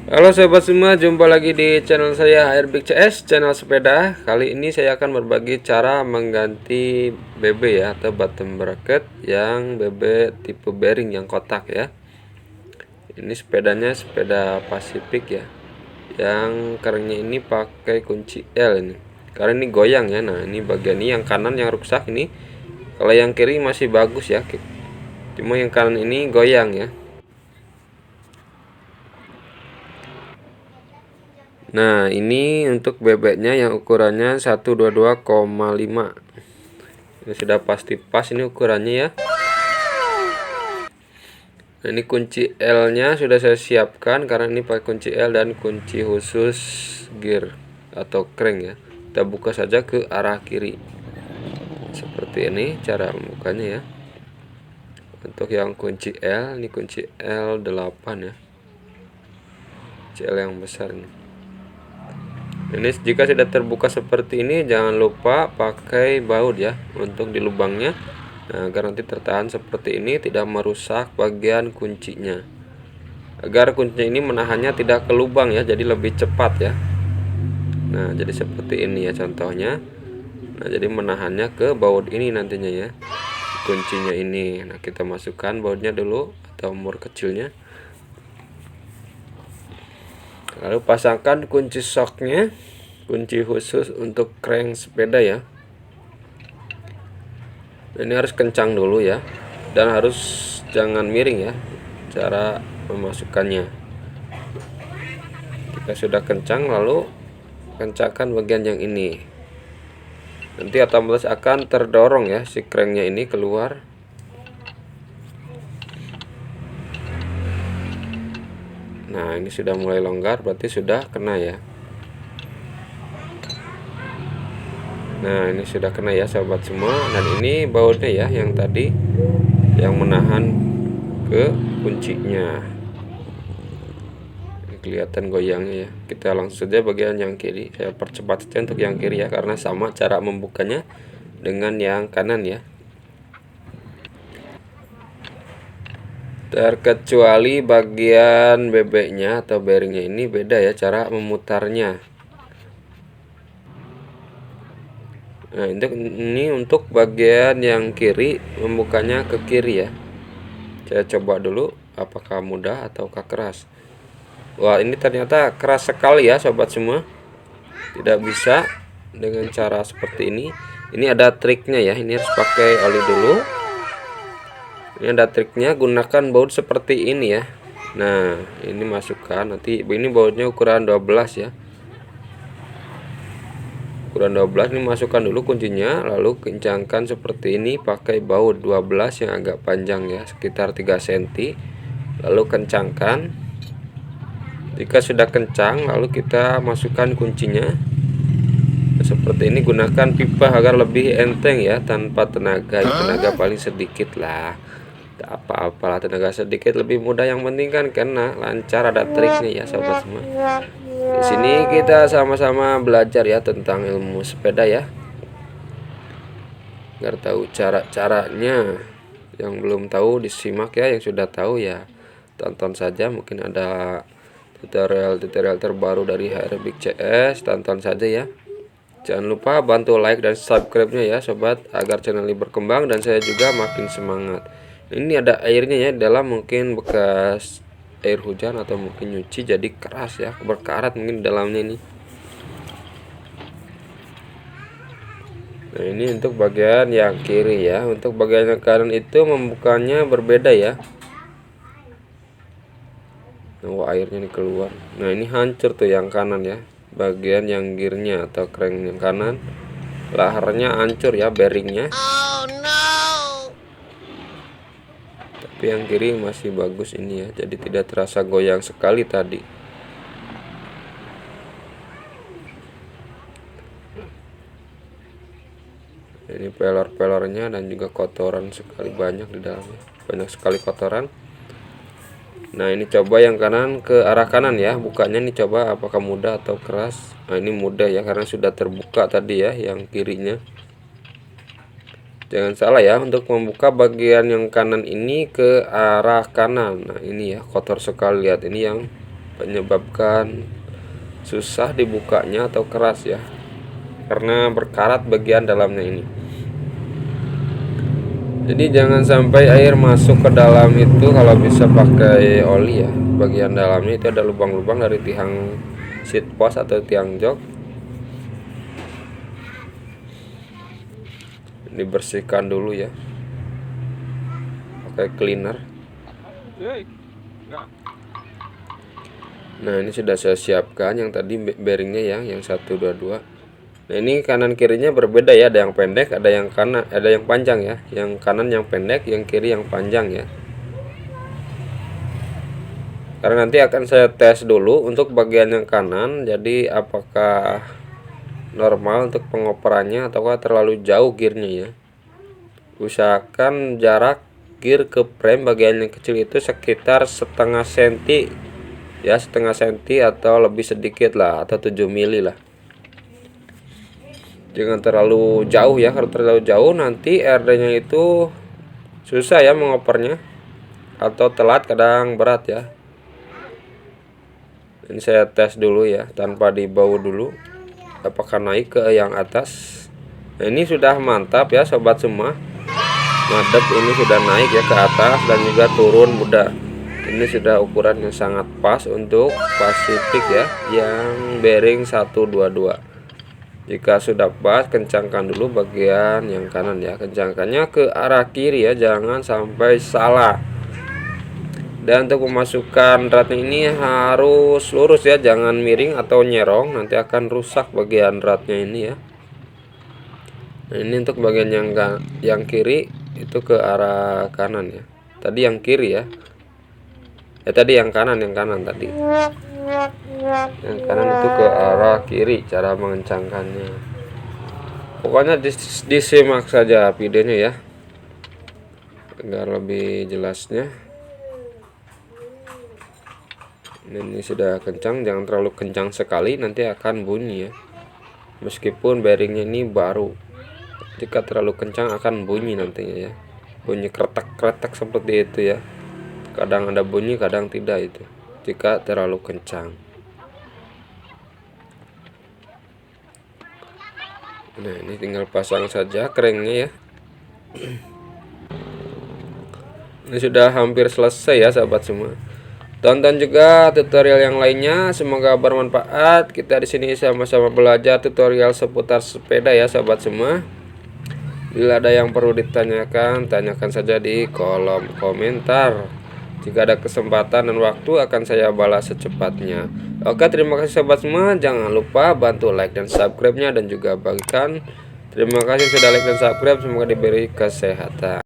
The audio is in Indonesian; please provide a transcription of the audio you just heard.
Halo sahabat semua, jumpa lagi di channel saya Airbag CS, channel sepeda. Kali ini saya akan berbagi cara mengganti BB ya, atau bottom bracket yang BB tipe bearing yang kotak ya. Ini sepedanya sepeda Pacific ya, yang kerennya ini pakai kunci L ini. Karena ini goyang ya. Nah ini bagian ini yang kanan yang rusak ini. Kalau yang kiri masih bagus ya, cuma yang kanan ini goyang ya. Nah, ini untuk bebeknya yang ukurannya 122,5. Ini sudah pasti pas ini ukurannya ya. Nah, ini kunci L-nya sudah saya siapkan karena ini pakai kunci L dan kunci khusus gear atau crank ya. Kita buka saja ke arah kiri. Seperti ini cara membukanya ya. Untuk yang kunci L, ini kunci L8 ya. Kunci L yang besar nih. Ini jika sudah terbuka seperti ini, jangan lupa pakai baut ya untuk di lubangnya. Nah, agar nanti tertahan seperti ini, tidak merusak bagian kuncinya. Agar kuncinya ini menahannya tidak ke lubang ya, jadi lebih cepat ya. Nah, jadi seperti ini ya contohnya. Nah, jadi menahannya ke baut ini nantinya ya. Kuncinya ini. Nah, kita masukkan bautnya dulu atau mur kecilnya. Lalu pasangkan kunci shocknya, kunci khusus untuk crank sepeda ya. Ini harus kencang dulu ya, dan harus jangan miring ya cara memasukkannya. Jika sudah kencang, lalu kencangkan bagian yang ini. Nanti otomatis akan terdorong ya si cranknya ini keluar. Nah, ini sudah mulai longgar, berarti sudah kena ya. Nah, ini sudah kena ya sahabat semua. Dan ini bautnya ya yang tadi yang menahan ke kuncinya. Ini kelihatan goyangnya ya. Kita langsung saja bagian yang kiri. Saya percepat saja untuk yang kiri ya, karena sama cara membukanya dengan yang kanan ya. Terkecuali bagian bebeknya atau bearingnya ini beda ya cara memutarnya. Nah, ini untuk bagian yang kiri, membukanya ke kiri ya. Saya coba dulu apakah mudah ataukah keras. Wah, ini ternyata keras sekali ya sobat semua. Tidak bisa dengan cara seperti ini. Ini ada triknya ya. Ini harus pakai oli dulu. Ini ada triknya, gunakan baut seperti ini ya. Nah, ini masukkan, nanti ini bautnya ukuran 12 ya. Ukuran 12 ini masukkan dulu kuncinya, lalu kencangkan seperti ini pakai baut 12 yang agak panjang ya, sekitar 3 cm. Lalu kencangkan. Jika sudah kencang, lalu kita masukkan kuncinya. Seperti ini, gunakan pipa agar lebih enteng ya, tanpa tenaga. Tenaga paling sedikit lah. Apa-apalah, tenaga sedikit lebih mudah, yang penting kan karena lancar, ada triknya ya sobat semua. Di sini kita sama-sama belajar ya tentang ilmu sepeda ya, agar tahu cara-caranya. Yang belum tahu disimak ya, yang sudah tahu ya tonton saja. Mungkin ada tutorial terbaru dari Airbag CS, tonton saja ya. Jangan lupa bantu like dan subscribe-nya ya sobat, agar channel ini berkembang dan saya juga makin semangat. Ini ada airnya ya dalam, mungkin bekas air hujan atau mungkin nyuci jadi keras ya, berkarat mungkin di dalamnya ini. Nah, ini untuk bagian yang kiri ya. Untuk bagian yang kanan itu membukanya berbeda ya. Nah, airnya ini keluar. Nah, ini hancur tuh yang kanan ya. Bagian yang gearnya atau crank yang kanan, laharnya hancur ya, bearingnya. Oh no. Tapi yang kiri masih bagus ini ya, jadi tidak terasa goyang sekali tadi. Ini pelor-pelornya dan juga kotoran sekali, banyak di dalamnya, banyak sekali kotoran. Nah, ini coba yang kanan ke arah kanan ya, bukanya ini coba apakah mudah atau keras. Nah, ini mudah ya karena sudah terbuka tadi ya yang kirinya. Jangan salah ya, untuk membuka bagian yang kanan ini ke arah kanan. Nah, ini ya kotor sekali, lihat ini yang menyebabkan susah dibukanya atau keras ya, karena berkarat bagian dalamnya ini. Jadi jangan sampai air masuk ke dalam itu, kalau bisa pakai oli ya. Bagian dalamnya itu ada lubang-lubang dari tiang seat post atau tiang jok. Dibersihkan dulu ya, pakai cleaner. Nah ini sudah saya siapkan yang tadi bearingnya ya, yang 122. Nah ini kanan kirinya berbeda ya, ada yang pendek, ada yang kanan, ada yang panjang ya. Yang kanan yang pendek, yang kiri yang panjang ya. Karena nanti akan saya tes dulu untuk bagian yang kanan, jadi apakah normal untuk pengoperannya ataukah terlalu jauh gearnya ya. Usahakan jarak gear ke frame bagian yang kecil itu sekitar setengah senti ya, setengah senti atau lebih sedikit lah, atau 7 mili lah. Jangan terlalu jauh ya, kalau terlalu jauh nanti RD nya itu susah ya mengopernya, atau telat kadang berat ya. Ini saya tes dulu ya, tanpa dibawa dulu apakah naik ke yang atas. Nah ini sudah mantap ya sobat semua, madep ini sudah naik ya ke atas dan juga turun mudah. Ini sudah ukuran yang sangat pas untuk Pacific ya, yang bearing 122. Jika sudah pas, kencangkan dulu bagian yang kanan ya, kencangkannya ke arah kiri ya, jangan sampai salah. Dan untuk memasukkan ratnya ini harus lurus ya, jangan miring atau nyerong, nanti akan rusak bagian ratnya ini ya. Nah ini untuk bagian yang kiri itu ke arah kanan ya, tadi yang kiri ya, tadi yang kanan tadi. Yang kanan itu ke arah kiri cara mengencangkannya. Pokoknya disimak saja videonya ya, agar lebih jelasnya. Ini sudah kencang, jangan terlalu kencang sekali, nanti akan bunyi ya. Meskipun bearingnya ini baru, jika terlalu kencang akan bunyi nantinya ya, bunyi kretek-kretek seperti itu ya. Kadang ada bunyi, kadang tidak itu jika terlalu kencang. Nah ini tinggal pasang saja cranknya ya. Ini sudah hampir selesai ya sahabat semua. Tonton juga tutorial yang lainnya, semoga bermanfaat. Kita di sini sama-sama belajar tutorial seputar sepeda ya sahabat semua. Bila ada yang perlu ditanyakan, tanyakan saja di kolom komentar. Jika ada kesempatan dan waktu akan saya balas secepatnya. Oke, terima kasih sahabat semua. Jangan lupa bantu like dan subscribe-nya dan juga bagikan. Terima kasih sudah like dan subscribe. Semoga diberi kesehatan.